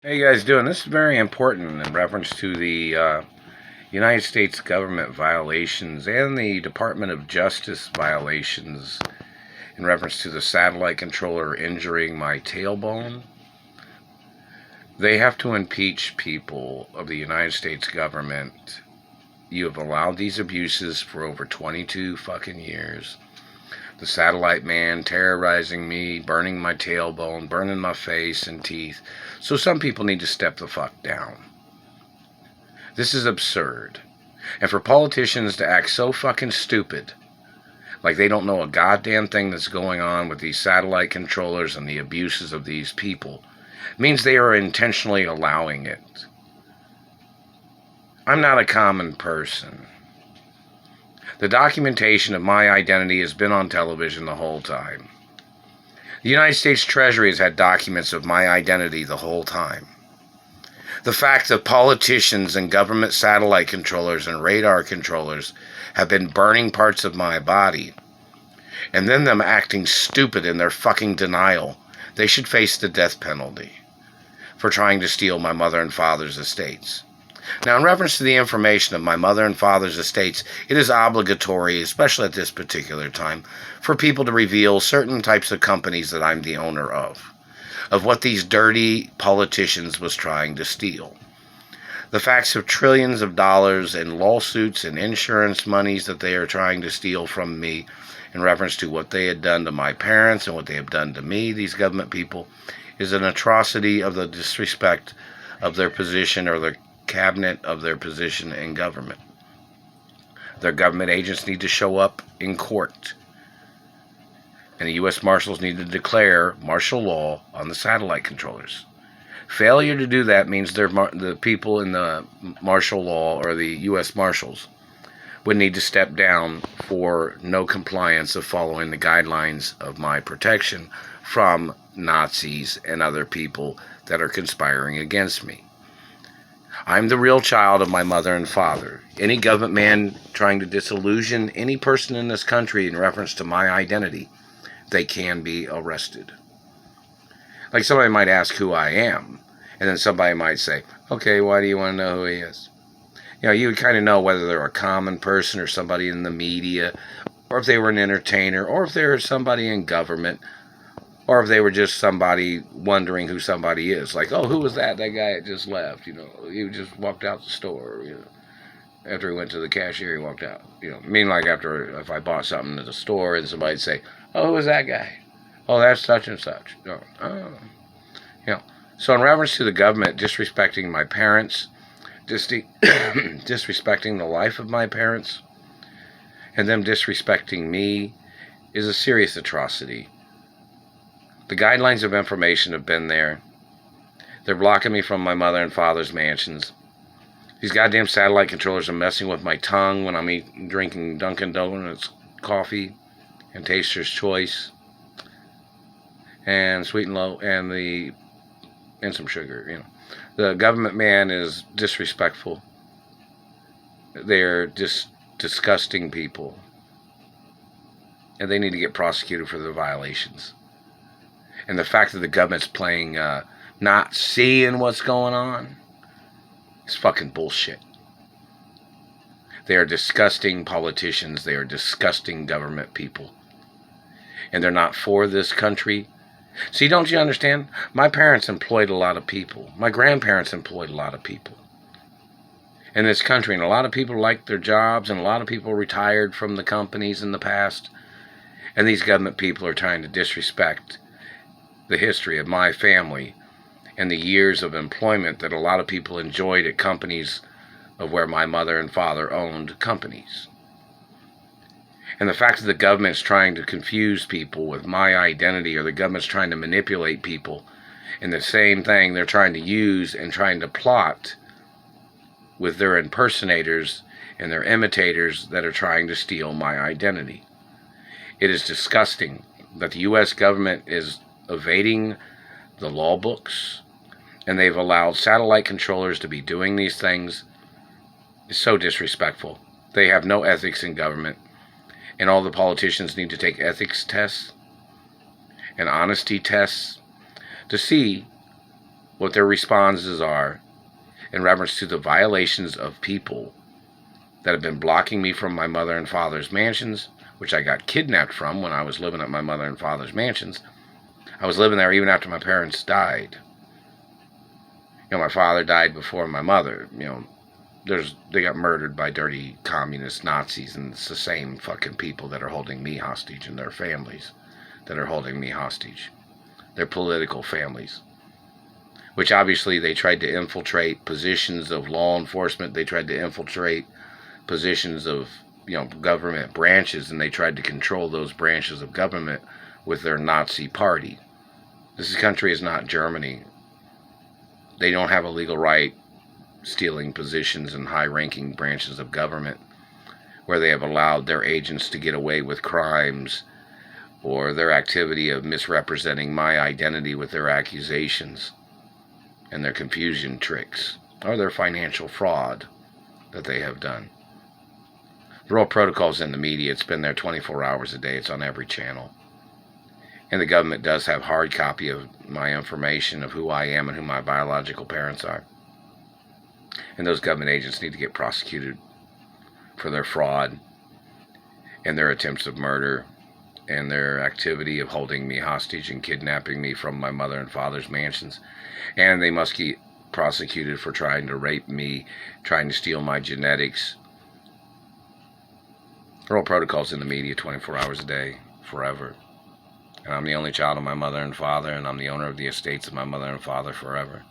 How you guys doing? This is very important in reference to the United States government violations and the Department of Justice violations in reference to the satellite controller injuring my tailbone. They have to impeach people of the United States government. You have allowed these abuses for over 22 fucking years. The satellite man terrorizing me, burning my tailbone, burning my face and teeth. So some people need to step the fuck down. This is absurd. And for politicians to act so fucking stupid, like they don't know a goddamn thing that's going on with these satellite controllers and the abuses of these people, means they are intentionally allowing it. I'm not a common person. The documentation of my identity has been on television the whole time. The United States Treasury has had documents of my identity the whole time. The fact that politicians and government satellite controllers and radar controllers have been burning parts of my body, and then them acting stupid in their fucking denial, they should face the death penalty for trying to steal my mother and father's estates. Now, in reference to the information of my mother and father's estates, it is obligatory, especially at this particular time, for people to reveal certain types of companies that I'm the owner of what these dirty politicians was trying to steal. The facts of trillions of dollars in lawsuits and insurance monies that they are trying to steal from me in reference to what they had done to my parents and what they have done to me, these government people, is an atrocity of the disrespect of their position or their cabinet of their position in government. Their government agents need to show up in court, and the U.S. Marshals need to declare martial law on the satellite controllers. Failure to do that means the people in the martial law or the U.S. Marshals would need to step down for no compliance of following the guidelines of my protection from Nazis and other people that are conspiring against me. I'm the real child of my mother and father. Any government man trying to disillusion any person in this country in reference to my identity, they can be arrested. Like somebody might ask who I am, and then somebody might say, okay, why do you want to know who he is? You know, you would kind of know whether they're a common person or somebody in the media, or if they were an entertainer, or if they were somebody in government, or if they were just somebody wondering who somebody is. Like, oh, who was that? That guy that just left, you know. He just walked out the store, you know. After he went to the cashier, he walked out. You know, I mean, like after, if I bought something at the store and somebody'd say, oh, who was that guy? Oh, that's such and such. Oh, you know. So in reference to the government disrespecting my parents, disrespecting the life of my parents, and them disrespecting me is a serious atrocity. The guidelines of information have been there. They're blocking me from my mother and father's mansions. These goddamn satellite controllers are messing with my tongue when I'm drinking Dunkin' Donuts coffee and Taster's Choice and Sweet and Low and some sugar, you know. The government man is disrespectful. They're just disgusting people. And they need to get prosecuted for their violations. And the fact that the government's playing not seeing what's going on is fucking bullshit. They are disgusting politicians. They are disgusting government people. And they're not for this country. See, don't you understand? My parents employed a lot of people. My grandparents employed a lot of people in this country. And a lot of people liked their jobs, and a lot of people retired from the companies in the past. And these government people are trying to disrespect the history of my family and the years of employment that a lot of people enjoyed at companies of where my mother and father owned companies. And the fact that the government's trying to confuse people with my identity, or the government's trying to manipulate people, and the same thing they're trying to use and trying to plot with their impersonators and their imitators that are trying to steal my identity. It is disgusting that the U.S. government is evading the law books, and they've allowed satellite controllers to be doing these things. It's so disrespectful. They have no ethics in government, and all the politicians need to take ethics tests and honesty tests to see what their responses are in reference to the violations of people that have been blocking me from my mother and father's mansions, which I got kidnapped from when I was living at my mother and father's mansions. I was living there even after my parents died. My father died before my mother. They got murdered by dirty communist Nazis, and it's the same fucking people that are holding me hostage and their families that are holding me hostage. Their political families. Which obviously they tried to infiltrate positions of law enforcement. They tried to infiltrate positions of government branches, and they tried to control those branches of government with their Nazi party. This country is not Germany. They don't have a legal right stealing positions in high-ranking branches of government where they have allowed their agents to get away with crimes or their activity of misrepresenting my identity with their accusations and their confusion tricks or their financial fraud that they have done. The Royal Protocol's in the media. It's been there 24 hours a day. It's on every channel. And the government does have hard copy of my information of who I am and who my biological parents are. And those government agents need to get prosecuted for their fraud and their attempts of murder and their activity of holding me hostage and kidnapping me from my mother and father's mansions. And they must get prosecuted for trying to rape me, trying to steal my genetics. Royal Protocol's in the media 24 hours a day, forever. And I'm the only child of my mother and father, and I'm the owner of the estates of my mother and father forever.